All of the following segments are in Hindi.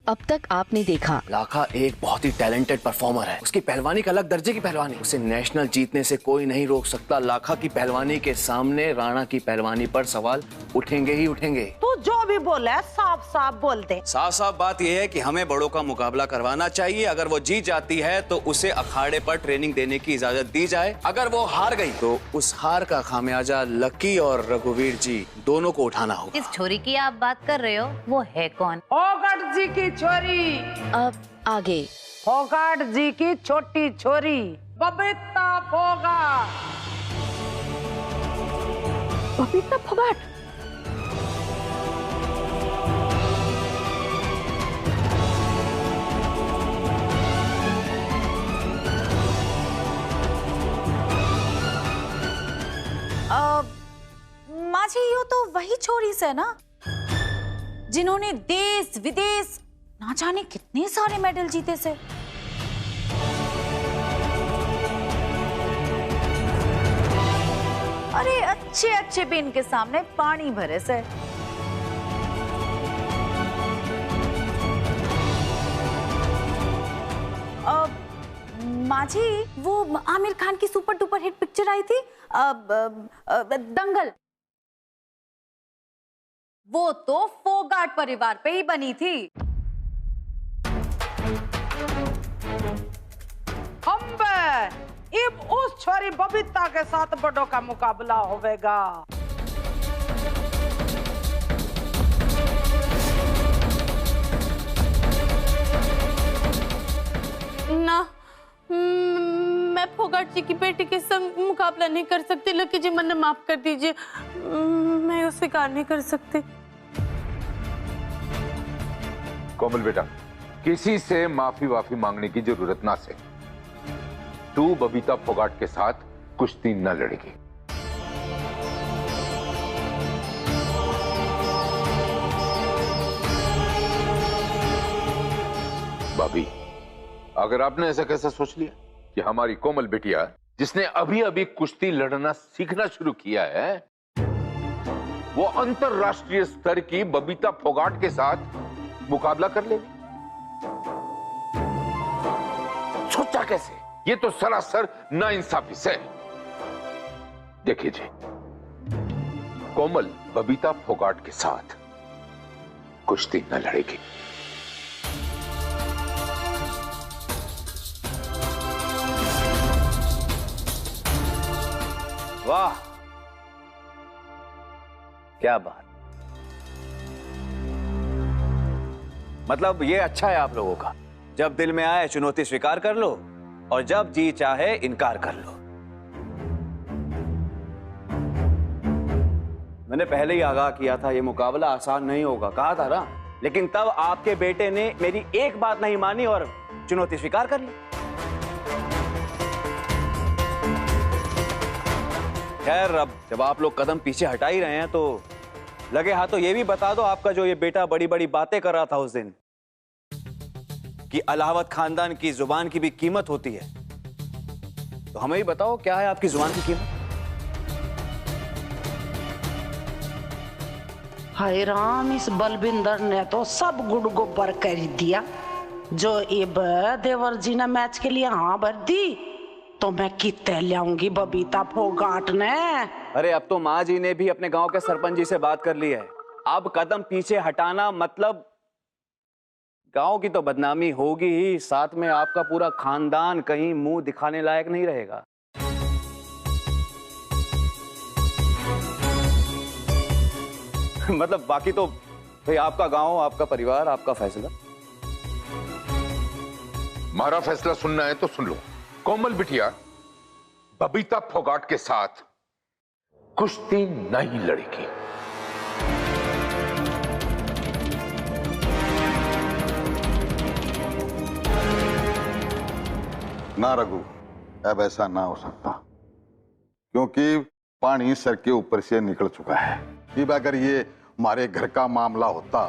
अब तक आपने देखा। लाखा एक बहुत ही टैलेंटेड परफॉर्मर है। उसकी पहलवानी का अलग दर्जे की पहलवानी, उसे नेशनल जीतने से कोई नहीं रोक सकता। लाखा की पहलवानी के सामने राणा की पहलवानी पर सवाल उठेंगे ही उठेंगे। तू जो भी बोला है साफ साफ बोल दे। साफ साफ बात यह है कि हमें बड़ों का मुकाबला करवाना चाहिए। अगर वो जीत जाती है तो उसे अखाड़े पर ट्रेनिंग देने की इजाजत दी जाए। अगर वो हार गई तो उस हार का खामियाजा लक्की और रघुवीर जी दोनों को उठाना होगा। इस छोरी की आप बात कर रहे हो, वो है कौन? फोगाट जी की छोरी। अब आगे। फोगाट जी की छोटी छोरी बबीता फोगाट। बबीता फोगाट? माझी यो तो वही छोरी से ना जिन्होंने देश विदेश ना जाने कितने सारे मेडल जीते से। अरे अच्छे अच्छे भी इनके सामने पानी भरे से। माझी वो आमिर खान की सुपर डुपर हिट पिक्चर आई थी दंगल, वो तो फोगाट परिवार पे ही बनी थी। अब उस छोरी बबीता के साथ बड़ों का मुकाबला होवेगा। ना, मैं फोगाट जी की बेटी के संग मुकाबला नहीं कर सकती। लकी जी मुझे माफ कर दीजिए, मैं उसे स्वीकार नहीं कर सकती। कोमल बेटा, किसी से माफी वाफी मांगने की जरूरत ना से। तू बबीता फोगाट के साथ कुश्ती न लड़ेगी। भाभी, अगर आपने ऐसा कैसा सोच लिया कि हमारी कोमल बिटिया जिसने अभी अभी कुश्ती लड़ना सीखना शुरू किया है वो अंतरराष्ट्रीय स्तर की बबीता फोगाट के साथ मुकाबला कर लेगी? सोचा कैसे? ये तो सरासर नाइंसाफी से। देखिए जी, कोमल बबीता फोगाट के साथ कुश्ती न लड़ेगी। वाह, क्या बात। मतलब ये अच्छा है आप लोगों का, जब दिल में आए चुनौती स्वीकार कर लो और जब जी चाहे इनकार कर लो। मैंने पहले ही आगाह किया था ये मुकाबला आसान नहीं होगा, कहा था ना, लेकिन तब आपके बेटे ने मेरी एक बात नहीं मानी और चुनौती स्वीकार कर ली। खैर, अब जब आप लोग कदम पीछे हटा ही रहे हैं तो लगे हाथों ये भी बता दो, आपका जो ये बेटा बड़ी बड़ी बातें कर रहा था उस दिन कि अलाहाबाद खानदान की जुबान की भी कीमत होती है, तो हमें भी बताओ क्या है आपकी जुबान की कीमत? हाय राम, इस बलविंदर ने तो सब गुड़ गोबर कर दिया। जो इब देवर जी ने मैच के लिए हाँ भर दी तो मैं कितने लाऊंगी बबीता फोगाट ने। अरे अब तो माँ जी ने भी अपने गांव के सरपंच जी से बात कर ली है। अब कदम पीछे हटाना मतलब गांव की तो बदनामी होगी ही, साथ में आपका पूरा खानदान कहीं मुंह दिखाने लायक नहीं रहेगा। मतलब बाकी तो भाई आपका गांव, आपका परिवार, आपका फैसला। हमारा फैसला सुनना है तो सुन लो। कोमल बिटिया बबीता फोगाट के साथ कुश्ती नहीं लड़ेगी। ना रघु, अब ऐसा ना हो सकता, क्योंकि पानी सर के ऊपर से निकल चुका है। अब अगर ये हमारे घर का मामला होता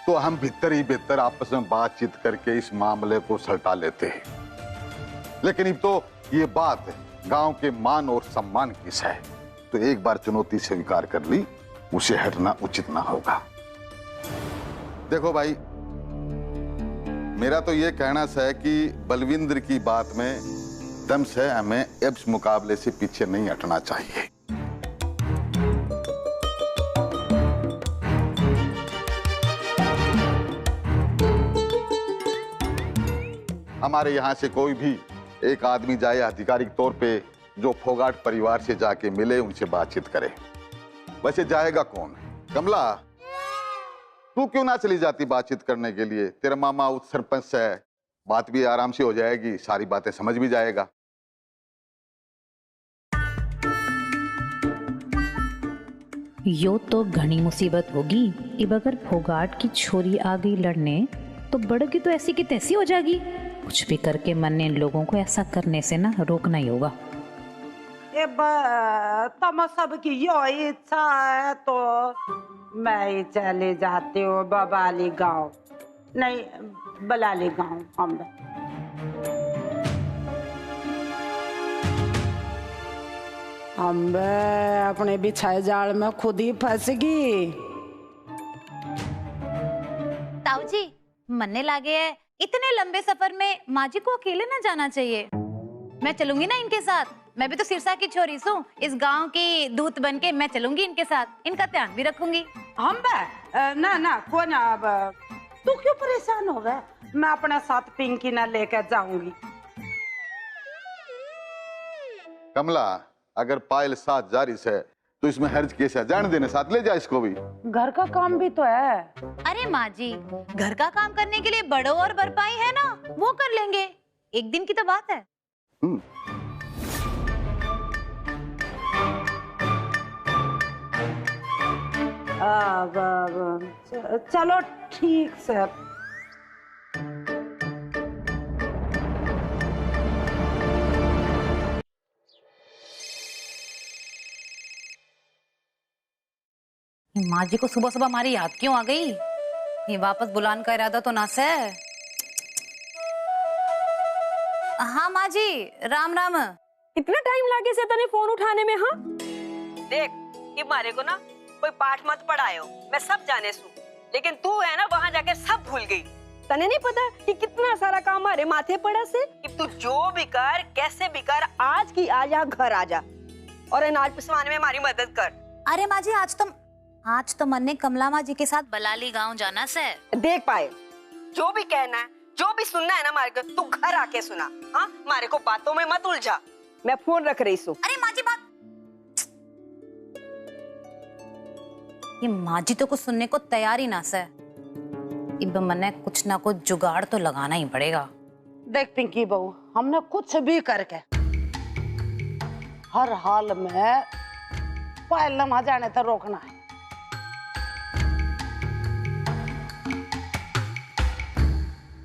तो हम भीतर ही भीतर आपस में बातचीत करके इस मामले को सलटा लेते हैं, लेकिन अब तो ये बात गांव के मान और सम्मान की है, तो एक बार चुनौती स्वीकार कर ली, उसे हटना उचित ना होगा। देखो भाई, मेरा तो ये कहना है कि बलविंद्र की बात में दम से हमें इस मुकाबले से पीछे नहीं हटना चाहिए। हमारे यहाँ से कोई भी एक आदमी जाए आधिकारिक तौर पे जो फोगाट परिवार से जाके मिले, उनसे बातचीत करे। वैसे जाएगा कौन? कमला, तू क्यों ना चली जाती बातचीत करने के लिए? तेरा मामा उस सरपंच से बात भी आराम से हो जाएगी, सारी बातें समझ भी जाएगा। यो तो घनी मुसीबत होगी। अब अगर फोगाट की छोरी आ गई लड़ने तो बड़गी तो ऐसी की तैसी हो जाएगी। कुछ भी करके मन ने इन लोगों को ऐसा करने से ना रोकना ही होगा। तुम सबकी यो इच्छा है तो मैं ही चले जाती हूँ बबाली गांव, नहीं बलाली गांव। हम अपने बिछाए जाल में खुद ही फंस गई। ताऊ जी, मरने लागे है, इतने लंबे सफर में माँ जी को अकेले ना जाना चाहिए। मैं चलूंगी ना इनके साथ, मैं भी तो सिरसा की छोरी हूँ, इस गांव की दूत बन के मैं चलूंगी इनके साथ, इनका ध्यान भी रखूंगी। हम ना को ना, अब तू क्यों परेशान हो गया? मैं अपने साथ पिंकी ना लेकर जाऊंगी। कमला, अगर पायल साथ जारी से तो इसमें हर्ज केस है, जान देने साथ ले जा इसको भी। घर का काम भी तो है। अरे माँ जी, घर का काम करने के लिए बड़ो और बरपाई है ना, वो कर लेंगे, एक दिन की तो बात है। चलो ठीक से। माँ जी को सुबह सुबह हमारी याद क्यों आ गई? ये वापस बुलाने का इरादा तो ना से। हाँ माँ जी, राम राम। इतना टाइम लागे से तने फोन उठाने में? हाँ देख, कि मारे को ना कोई पाठ मत पढ़ायो, मैं सब जाने सू, लेकिन तू है ना वहाँ जाके सब भूल गई। तने नहीं पता कि कितना सारा काम हमारे माथे पड़ा से कि तू जो भी कर, कैसे भी कर, आज की आज यहाँ घर आ जा और अनाज पिसवाने में हमारी मदद कर। अरे माँ जी, आज तो मन ने कमला माँ जी के साथ बलाली गांव जाना से। देख पाए, जो भी कहना है, जो भी सुनना है ना मारे को, तू घर आके सुना। हाँ, मारे को बातों में मत उलझा, मैं फोन रख रही हूँ। अरे माँ जी, बात ये माँ जी तो कुछ सुनने को तैयार ही ना से। अब मने कुछ ना कुछ जुगाड़ तो लगाना ही पड़ेगा। देख पिंकी बहू, हमने कुछ भी करके हर हाल में पायल न वहां जाने तक रोकना है।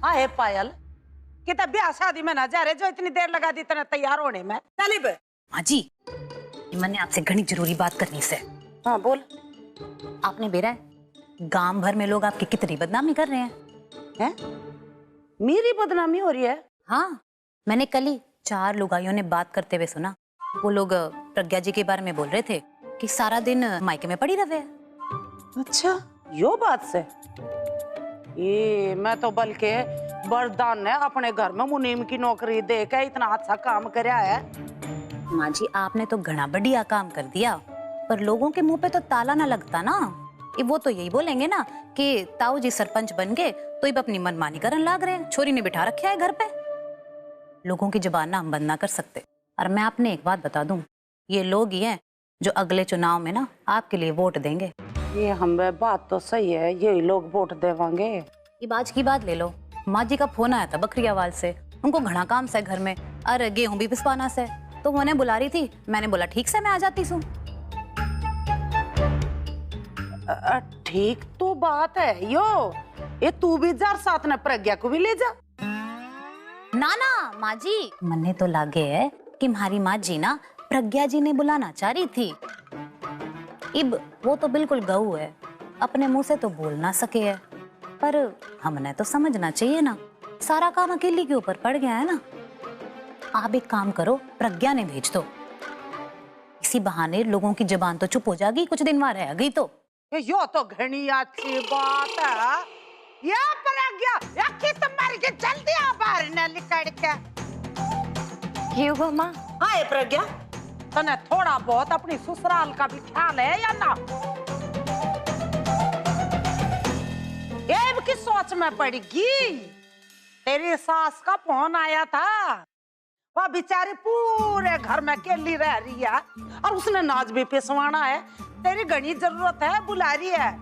आए पायल, कि तब ब्याह शादी में ना जा रहे जो इतनी देर लगा दी तेरे तैयार होने में। चली बे। माँ जी, मैंने आपसे घनी जरूरी बात करनी से। हाँ बोल। आपने बेरा है, गांव भर में लोग आपकी कितनी बदनामी कर रहे हैं। मेरी बदनामी हो रही है? हाँ, मैंने कल ही 4 लुगाइयों ने बात करते हुए सुना। वो लोग प्रज्ञा जी के बारे में बोल रहे थे कि सारा दिन मायके में पड़ी रहे। अच्छा, यो बात से? ये मैं तो बल्कि वरदान ने अपने घर में मुनीम की नौकरी देकर इतना अच्छा काम कराया है। माँ जी, आपने तो घना बढ़िया काम कर दिया, पर लोगों के मुंह पे तो ताला ना लगता ना। वो तो यही बोलेंगे ना कि ताऊ जी सरपंच बन गए तो अब अपनी मनमानी करन लाग रहे हैं, छोरी ने बिठा रखा है घर पे। लोगों की जुबान ना हम बंद ना कर सकते। और मैं आपने एक बात बता दूं, ये लोग ही हैं जो अगले चुनाव में ना आपके लिए वोट देंगे। ये हम बात तो सही है, यही लोग वोट देवांगे। ये आज की बात ले लो, माँ जी का फोन आया था बकरियावाल से, उनको घना काम से घर में, अरे गेहूं भी पिसवाना से, तो वो उन्हें बुला रही थी। मैंने बोला ठीक से मैं आ जाती हूँ। ठीक तो बात है यो, ये तू भी जा साथ में प्रज्ञा को भी ले जा। ना ना माँ जी, मन्ने तो लागे है कि हमारी माँ जी ना प्रज्ञा जी ने बुलाना चाह रही थी। इब वो तो बिल्कुल गऊ है, अपने मुंह से तो बोल ना सके है, पर हमने तो समझना चाहिए ना, सारा काम अकेली के ऊपर पड़ गया है ना। आप एक काम करो, प्रज्ञा ने भेज दो, इसी बहाने लोगों की जुबान तो चुप हो जाएगी, कुछ दिन वहां रह गई तो। यो तो घनी अच्छी बात है। या प्रज्ञा, या किस तुम्हारी करके जल्दी आ बाहर न निकल के। ये हुआ माँ? हाँ प्रज्ञा, तने थोड़ा बहुत अपनी ससुराल का भी ख्याल है या ना? की सोच में पड़ेगी। तेरी सास का फोन आया था, वह बेचारी पूरे घर में अकेली रह रही है और उसने नाच भी पिसवाना है। तेरी घनी जरूरत है, बुला रही है।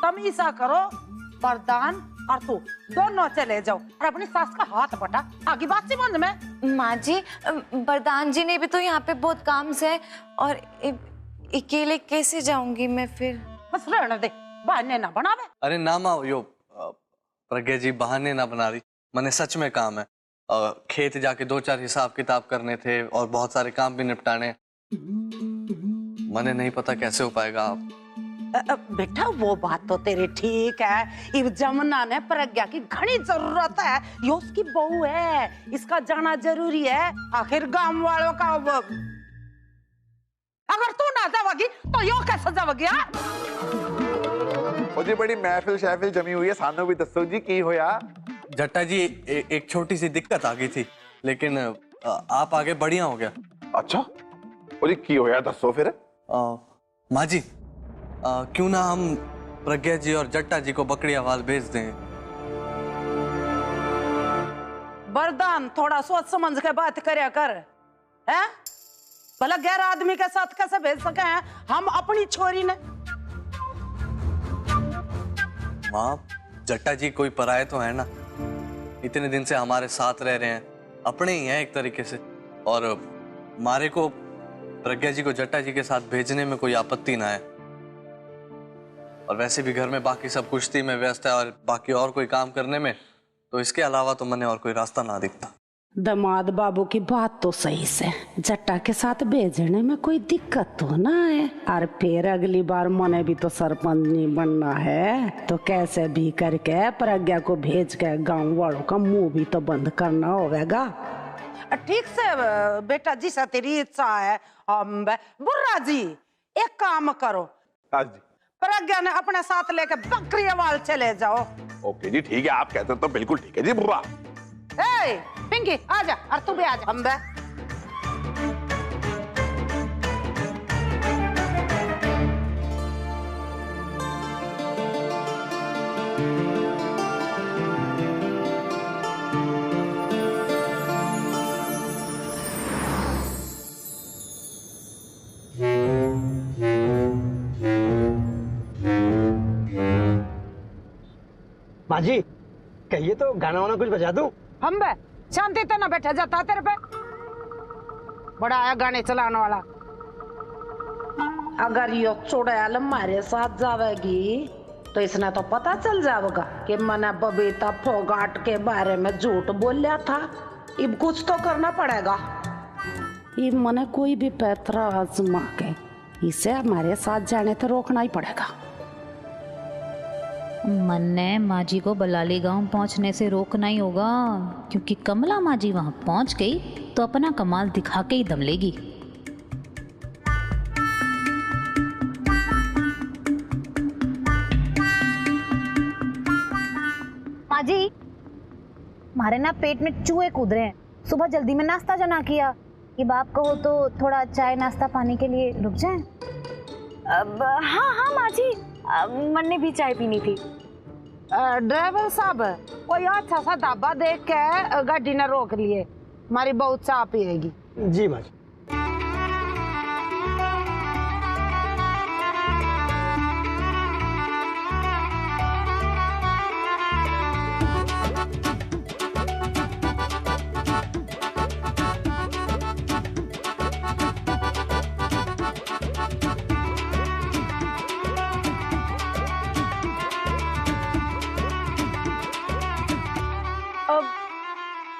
तुम ऐसा करो, वरदान और तू दोनों चले जाओ और अपनी सास का हाथ बटा। आगे बात समझ में। माँ जी, वरदान जी ने भी तो यहाँ पे बहुत काम से है और अकेले कैसे जाऊंगी मैं फिर? बस रहने दे, बहाने ना बनावे। अरे ना माँ, यो प्रज्ञा जी बहाने ना बना रही, मने सच में काम है। खेत जाके 2-4 हिसाब किताब करने थे और बहुत सारे काम भी निपटाने। मने नहीं पता कैसे हो पाएगा। आप बेटा वो बात तो तेरी ठीक है। इब जमुना ने प्रज्ञा की घनी जरूरत है, ये उसकी बहू है, इसका जाना जरूरी है। आखिर गांव वालों का अगर तू ना जाओगी तो यो कैसे जाओगी? जी बड़ी महफिल शहफिल जमी हुई है, सानू भी दसो जी की होया? जट्टा जी एक छोटी सी दिक्कत आ गई थी, लेकिन आप आगे बढ़िया हो गया। अच्छा जी की होया दसो फिर। माँ जी क्यों ना हम प्रज्ञा जी और जट्टा जी को बकरियावाल भेज दें। वरदान थोड़ा सोच समझ के बात करया कर, है? भला गैर आदमी के साथ कैसे भेज सके हैं हम अपनी छोरी ने? माँ, जट्टा जी कोई पराये तो है ना, इतने दिन से हमारे साथ रह रहे हैं, अपने ही हैं एक तरीके से। और मारे को प्रज्ञा जी को जट्टा जी के साथ भेजने में कोई आपत्ति ना है। और वैसे भी घर में बाकी सब कुश्ती में व्यस्त है और बाकी और कोई काम करने में, तो इसके अलावा तो मैंने और कोई रास्ता ना दिखता। दामाद बाबू की बात तो सही से, जट्टा के साथ भेजने में कोई दिक्कत तो ना है। और फिर अगली बार मने भी तो सरपंच नहीं बनना है, तो कैसे भी करके प्रज्ञा को भेज के गांव वालों का मुंह भी तो बंद करना होगा। ठीक से बेटा, जी सा तेरी इच्छा है। बुर्रा जी एक काम करो, हाँ जी, प्रज्ञा ने अपने साथ लेके बकरियावाल चले जाओ। ओके जी ठीक है, आप कहते हो तो बिल्कुल ठीक है जी। बुर्रा पिंकी आजा, और तू भी आजा। हम माँ जी कहिए तो गाना वाना कुछ बजा दूं? हम शांति तो ना बैठा जाता तेरे पे, बड़ा आया गाने चलाने वाला। अगर यो चुड़ैल हमारे साथ जावेगी तो इसने तो पता चल जाएगा कि मैंने बबीता फोगाट के बारे में झूठ बोलिया था। अब कुछ तो करना पड़ेगा। ये मने कोई भी पैतरा आजमा के इसे हमारे साथ जाने तो रोकना ही पड़ेगा। मन ने माँ जी को बलाली गांव पहुंचने से रोकना ही होगा, क्योंकि कमला माँ जी वहां पहुंच गई तो अपना कमाल दिखा के ही दम लेगी। माँ जी, हमारे ना पेट में चूहे कूद रहे हैं। सुबह जल्दी में नाश्ता जो ना किया, अब आप कहो तो थोड़ा चाय नाश्ता पानी के लिए रुक जाएं। हाँ हाँ माँ जी, मन ने भी चाय पीनी थी। ड्राइवर साहब कोई अच्छा सा ढाबा देख के गाड़ी ने रोक लिए, हमारी बहुत चाय पिएगी। जी माँ जी।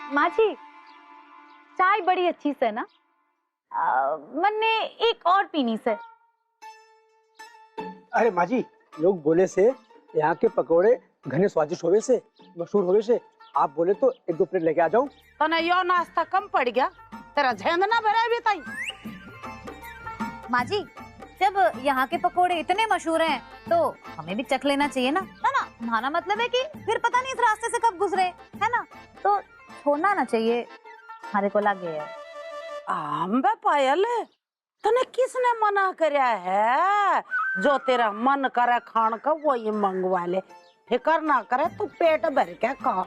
माँ जी चाय बड़ी अच्छी से ना, मन ने एक और पीनी से। अरे माँ जी, लोग बोले से यहाँ के पकोड़े घने स्वादिष्ट होवे से, मशहूर होवे से, आप बोले तो 1-2 प्लेट लेके आ जाऊं। तो ना यो नाश्ता कम पड़ गया, तेरा झेंद ना भरा भी ताई। माँ जी, जब यहाँ के पकोड़े इतने मशहूर हैं तो हमें भी चख लेना चाहिए ना, है ना? हमारा मतलब है कि फिर पता नहीं इस रास्ते से कब गुजरे, है ना? तो छोड़ना ना चाहिए, हमारे को लगे है। बे पायल, तने किसने मना करया है? जो तेरा मन करे खान का वही मंगवा ले, फिकर ना करे, तू पेट भर के खा।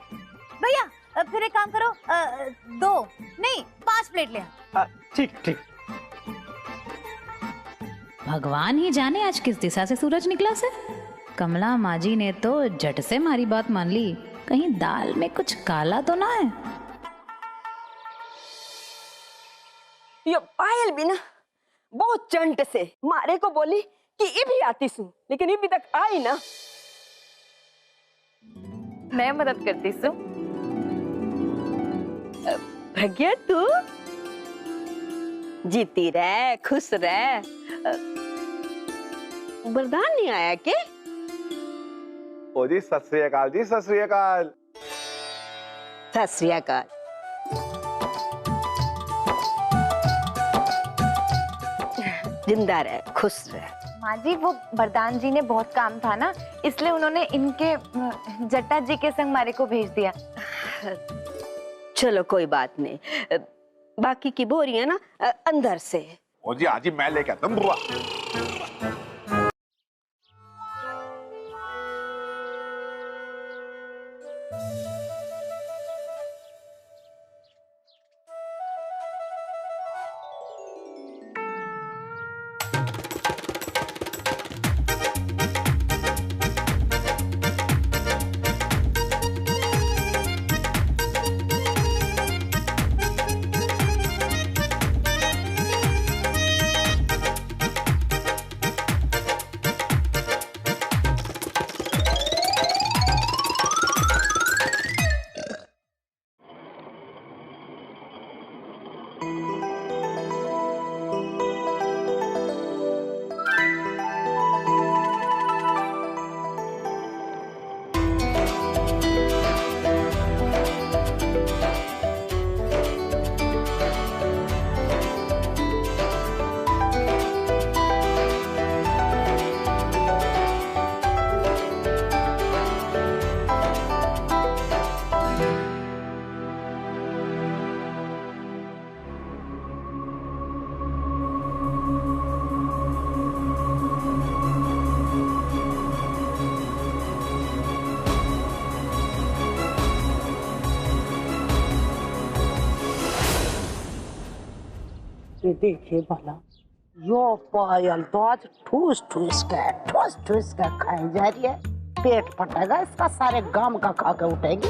भैया फिर एक काम करो, 2 नहीं 5 प्लेट ले। ठीक ठीक। भगवान ही जाने आज किस दिशा से सूरज निकला से। कमला माजी ने तो झट से हमारी बात मान ली, कहीं दाल में कुछ काला तो ना है। ये पायल भी ना बहुत चंट से मारे को बोली कि ये भी आती सू, लेकिन ये भी तक आई ना। मैं मदद करती सू। प्रज्ञा तू जीती रह, खुश रह। वरदान नहीं आया के? ओ जी सत श्री अकाल जी, सत श्री अकाल। सत श्री अकाल। जिंदा रह, खुश रह। माँ जी वो वरदान जी ने बहुत काम था ना, इसलिए उन्होंने इनके जट्टा जी के संग मारे को भेज दिया। चलो कोई बात नहीं, बाकी की बोरियां ना अंदर से। ओ जी आज ही मैं लेके आता हूं बुआ। ये देखिए भला, यो पायल तो आज ठूस ठूस के खाई जा रही है। पेट फटेगा इसका, सारे गांव का खा के उठेगी।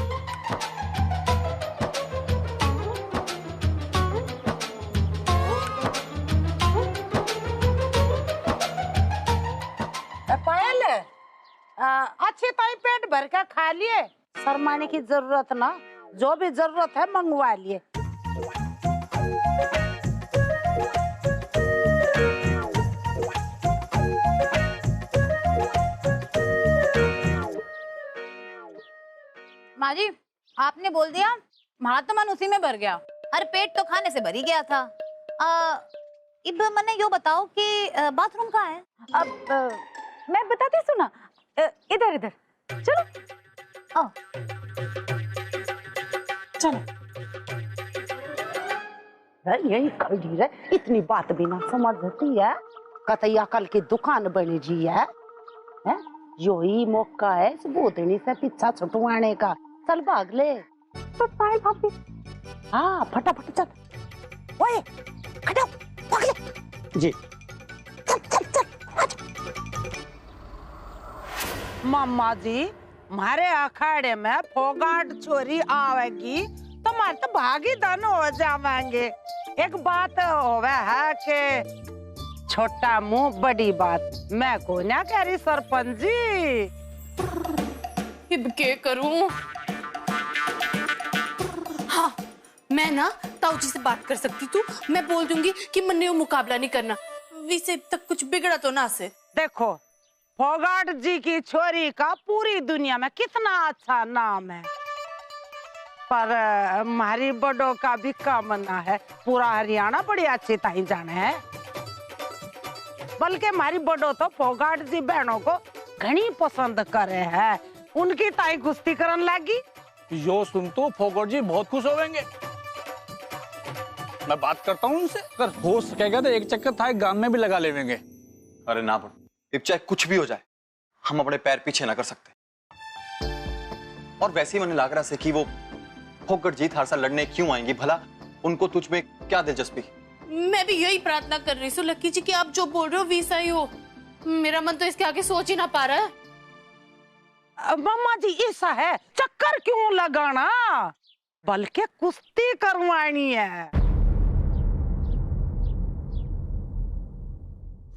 पायल अच्छी ताई पेट भर के खा लिए, शर्माने की जरूरत ना, जो भी जरूरत है मंगवा लिए। माँ जी आपने बोल दिया, हमारा तो मन उसी में भर गया, अरे पेट तो खाने से भर ही गया था। इब मैंने यो बताओ कि बाथरूम कहाँ है? अब मैं बताती हूँ ना, इधर इधर चलो। चलो यही खड़ी है, इतनी बात भी ना समझती है। कतई अकल की दुकान बनी जी है, यो ही मौका है इस बोतनी से पीछा छुटवाने का। चल भाग ले। तो पायल भाभी, हाँ फटाफट चल। ओए खड़ो, भाग ले। जी चल चल चल। मामा जी मारे अखाड़े में फोगाट छोरी आवेगी तो मारे तो भागी धन हो जावेंगे। एक बात होवे है कि छोटा मुंह बड़ी बात, मैं को ना कह रही सरपंच जी। अब क्या करूं? हाँ मैं ना ताऊ जी से बात कर सकती तू, मैं बोल दूंगी कि मन्ने वो मुकाबला नहीं करना, वैसे तक कुछ बिगड़ा तो ना से। देखो फोगाट जी की छोरी का पूरी दुनिया में कितना अच्छा नाम है, पर हमारी बड़ों का भी कामना है, पूरा हरियाणा बड़ी अच्छी ताई जाने है। बल्कि हमारी बड़ों तो फोगाट जी बहनों को घनी पसंद करे है, उनकी ताई कुश्ती करन लागी। यो सुन तो फोगट जी बहुत खुश होंगे। मैं बात करता हूँ उनसे, अगर हो सकेगा तो एक चक्कर थाई गांव में भी लगा लेंगे। अरे ना बड़, अब चाहे कुछ भी हो जाए हम अपने पैर पीछे ना कर सकते। और वैसे ही मैंने लग रहा है कि वो फोगट जी थार सा लड़ने क्यों आएंगी, भला उनको तुझ में क्या दिलचस्पी? मैं भी यही प्रार्थना कर रही हूँ लक्की जी कि आप जो बोल रहे हो वैसा ही हो। मेरा मन तो इसके आगे सोच ही ना पा रहा है। मम्मा जी ऐसा है, चक्कर क्यों लगाना, बल्कि कुश्ती करवानी है।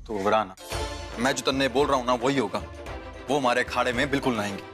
तो घबराना, मैं जो तन्ने बोल रहा हूँ ना वही होगा। वो हमारे अखाड़े में बिल्कुल ना आएंगे।